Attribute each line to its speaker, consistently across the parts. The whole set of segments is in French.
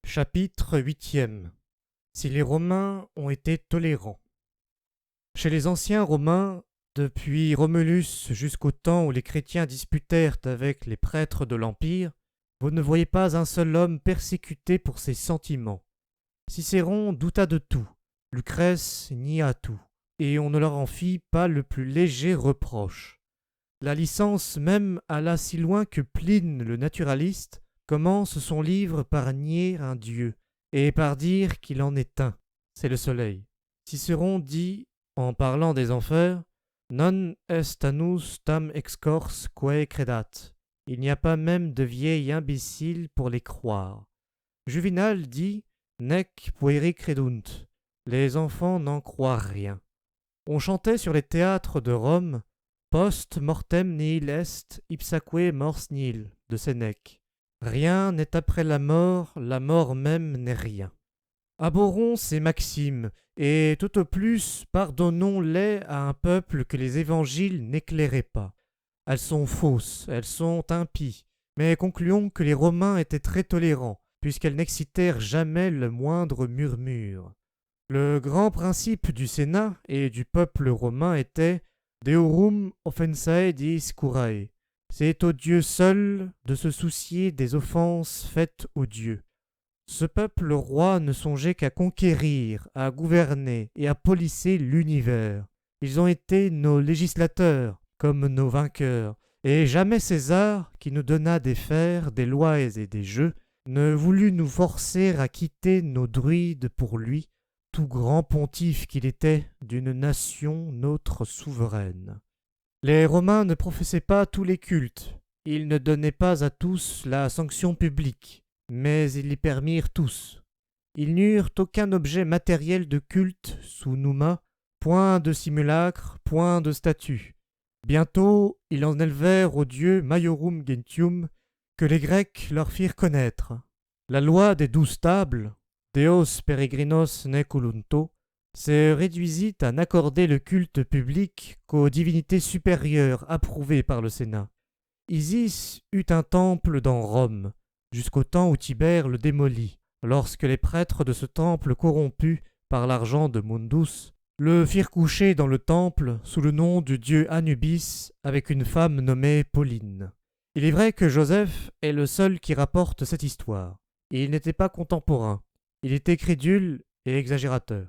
Speaker 1: Chapitre 8e. Si les Romains ont été tolérants. Chez les anciens Romains, depuis Romulus jusqu'au temps où les chrétiens disputèrent avec les prêtres de l'Empire, vous ne voyez pas un seul homme persécuté pour ses sentiments. Cicéron douta de tout, Lucrèce nia tout, et on ne leur en fit pas le plus léger reproche. La licence même alla si loin que Pline le naturaliste commence son livre par nier un dieu, et par dire qu'il en est un, c'est le soleil. Cicéron dit, en parlant des enfers, « Non est annus tam excors quae credat » Il n'y a pas même de vieil imbécile pour les croire. Juvénal dit, « Nec pueri credunt » Les enfants n'en croient rien. On chantait sur les théâtres de Rome, « Post mortem nihil est, ipsaque mors nihil » de Sénèque. Rien n'est après la mort même n'est rien. Abhorrons ces maximes, et tout au plus pardonnons-les à un peuple que les évangiles n'éclairaient pas. Elles sont fausses, elles sont impies, mais concluons que les Romains étaient très tolérants, puisqu'elles n'excitèrent jamais le moindre murmure. Le grand principe du Sénat et du peuple romain était « Deorum offensae diis curae ». C'est au Dieu seul de se soucier des offenses faites aux dieux. Ce peuple roi ne songeait qu'à conquérir, à gouverner et à polisser l'univers. Ils ont été nos législateurs, comme nos vainqueurs, et jamais César, qui nous donna des fers, des lois et des jeux, ne voulut nous forcer à quitter nos druides pour lui, tout grand pontife qu'il était d'une nation notre souveraine. Les Romains ne professaient pas tous les cultes, ils ne donnaient pas à tous la sanction publique, mais ils les permirent tous. Ils n'eurent aucun objet matériel de culte sous Nouma, point de simulacre, point de statue. Bientôt, ils en élevèrent au dieu Maiorum Gentium, que les Grecs leur firent connaître. La loi des 12 tables, Deos peregrinos neculunto, se réduisit à n'accorder le culte public qu'aux divinités supérieures approuvées par le Sénat. Isis eut un temple dans Rome, jusqu'au temps où Tibère le démolit, lorsque les prêtres de ce temple corrompus par l'argent de Mundus le firent coucher dans le temple sous le nom du dieu Anubis avec une femme nommée Pauline. Il est vrai que Joseph est le seul qui rapporte cette histoire. Il n'était pas contemporain, il était crédule et exagérateur.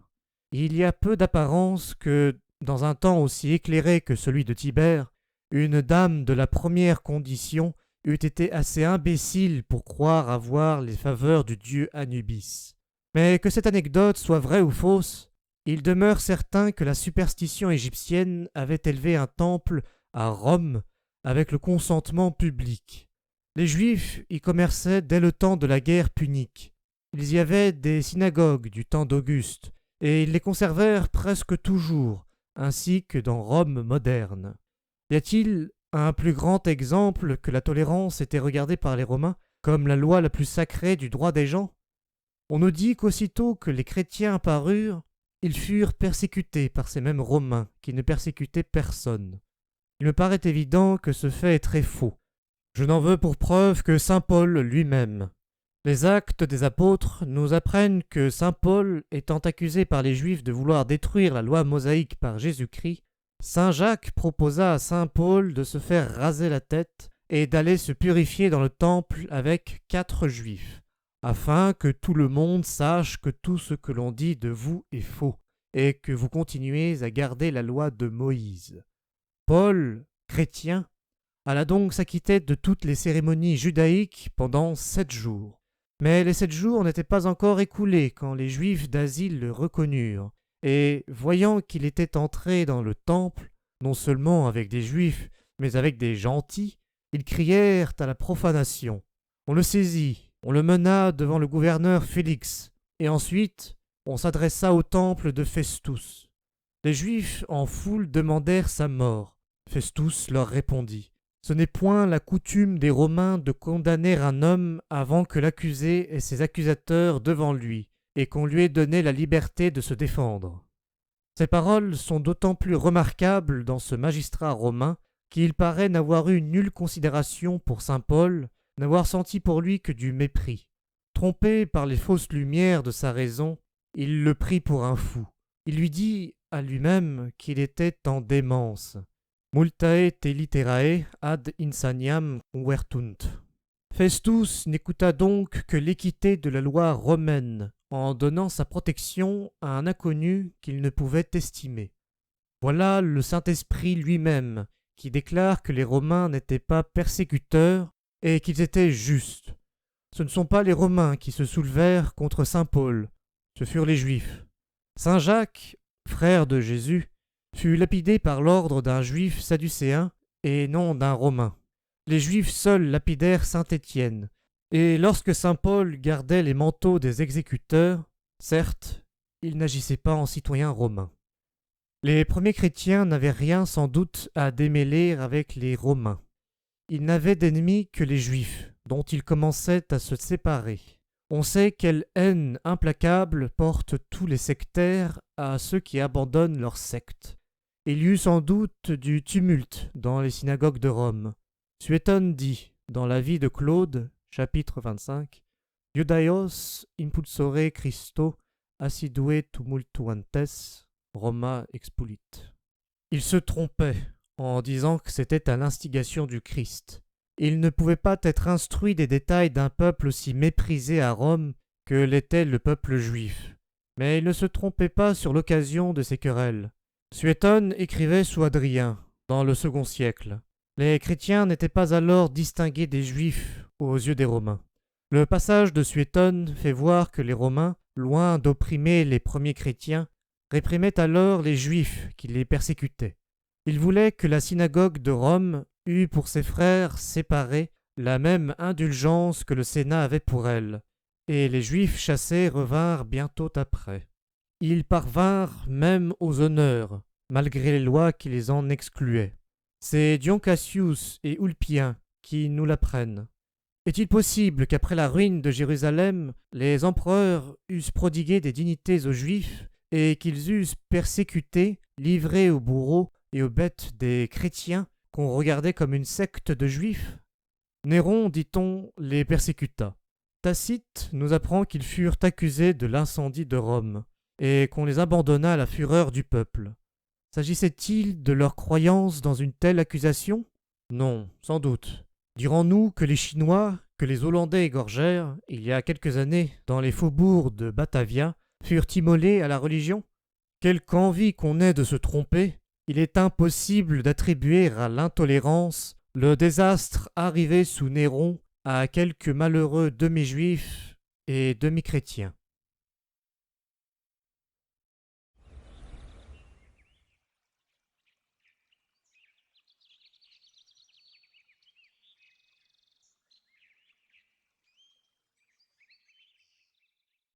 Speaker 1: Il y a peu d'apparence que, dans un temps aussi éclairé que celui de Tibère, une dame de la première condition eût été assez imbécile pour croire avoir les faveurs du dieu Anubis. Mais que cette anecdote soit vraie ou fausse, il demeure certain que la superstition égyptienne avait élevé un temple à Rome avec le consentement public. Les Juifs y commerçaient dès le temps de la guerre punique. Il y avait des synagogues du temps d'Auguste, et ils les conservèrent presque toujours, ainsi que dans Rome moderne. Y a-t-il un plus grand exemple que la tolérance était regardée par les Romains comme la loi la plus sacrée du droit des gens? On nous dit qu'aussitôt que les chrétiens apparurent, ils furent persécutés par ces mêmes Romains qui ne persécutaient personne. Il me paraît évident que ce fait est très faux. Je n'en veux pour preuve que saint Paul lui-même. Les Actes des Apôtres nous apprennent que saint Paul, étant accusé par les Juifs de vouloir détruire la loi mosaïque par Jésus-Christ, saint Jacques proposa à saint Paul de se faire raser la tête et d'aller se purifier dans le temple avec 4 Juifs, afin que tout le monde sache que tout ce que l'on dit de vous est faux, et que vous continuez à garder la loi de Moïse. Paul, chrétien, alla donc s'acquitter de toutes les cérémonies judaïques pendant 7 jours. Mais les 7 jours n'étaient pas encore écoulés quand les Juifs d'Asie le reconnurent, et voyant qu'il était entré dans le temple, non seulement avec des Juifs, mais avec des gentils, ils crièrent à la profanation. On le saisit, on le mena devant le gouverneur Félix, et ensuite on s'adressa au temple de Festus. Les Juifs en foule demandèrent sa mort. Festus leur répondit: Ce n'est point la coutume des Romains de condamner un homme avant que l'accusé ait ses accusateurs devant lui, et qu'on lui ait donné la liberté de se défendre. Ces paroles sont d'autant plus remarquables dans ce magistrat romain qu'il paraît n'avoir eu nulle considération pour saint Paul, n'avoir senti pour lui que du mépris. Trompé par les fausses lumières de sa raison, il le prit pour un fou. Il lui dit à lui-même qu'il était en démence. Multae te literae ad insaniam convertunt. Festus n'écouta donc que l'équité de la loi romaine, en donnant sa protection à un inconnu qu'il ne pouvait estimer. Voilà le Saint-Esprit lui-même qui déclare que les Romains n'étaient pas persécuteurs et qu'ils étaient justes. Ce ne sont pas les Romains qui se soulevèrent contre saint Paul, ce furent les Juifs. Saint Jacques, frère de Jésus, fut lapidé par l'ordre d'un Juif sadducéen et non d'un Romain. Les Juifs seuls lapidèrent saint Étienne, et lorsque saint Paul gardait les manteaux des exécuteurs, certes, il n'agissait pas en citoyen romain. Les premiers chrétiens n'avaient rien sans doute à démêler avec les Romains. Ils n'avaient d'ennemis que les Juifs, dont ils commençaient à se séparer. On sait quelle haine implacable portent tous les sectaires à ceux qui abandonnent leur secte. Il y eut sans doute du tumulte dans les synagogues de Rome. Suétone dit, dans la vie de Claude, chapitre 25, « Iudaios impulsore Christo assidue tumultuantes Roma expulit ». Il se trompait en disant que c'était à l'instigation du Christ. Il ne pouvait pas être instruit des détails d'un peuple aussi méprisé à Rome que l'était le peuple juif. Mais il ne se trompait pas sur l'occasion de ces querelles. Suétone écrivait sous Adrien, dans le second siècle. Les chrétiens n'étaient pas alors distingués des Juifs aux yeux des Romains. Le passage de Suétone fait voir que les Romains, loin d'opprimer les premiers chrétiens, réprimaient alors les Juifs qui les persécutaient. Ils voulaient que la synagogue de Rome eût pour ses frères séparés la même indulgence que le Sénat avait pour elle, et les Juifs chassés revinrent bientôt après. Ils parvinrent même aux honneurs, malgré les lois qui les en excluaient. C'est Dion Cassius et Ulpien qui nous l'apprennent. Est-il possible qu'après la ruine de Jérusalem, les empereurs eussent prodigué des dignités aux Juifs et qu'ils eussent persécuté, livré aux bourreaux et aux bêtes des chrétiens qu'on regardait comme une secte de Juifs? Néron, dit-on, les persécuta. Tacite nous apprend qu'ils furent accusés de l'incendie de Rome et qu'on les abandonna à la fureur du peuple. S'agissait-il de leur croyance dans une telle accusation? Non, sans doute. Dirons-nous que les Chinois, que les Hollandais égorgèrent, il y a quelques années, dans les faubourgs de Batavia, furent immolés à la religion? Quelque envie qu'on ait de se tromper, il est impossible d'attribuer à l'intolérance le désastre arrivé sous Néron à quelques malheureux demi-juifs et demi-chrétiens.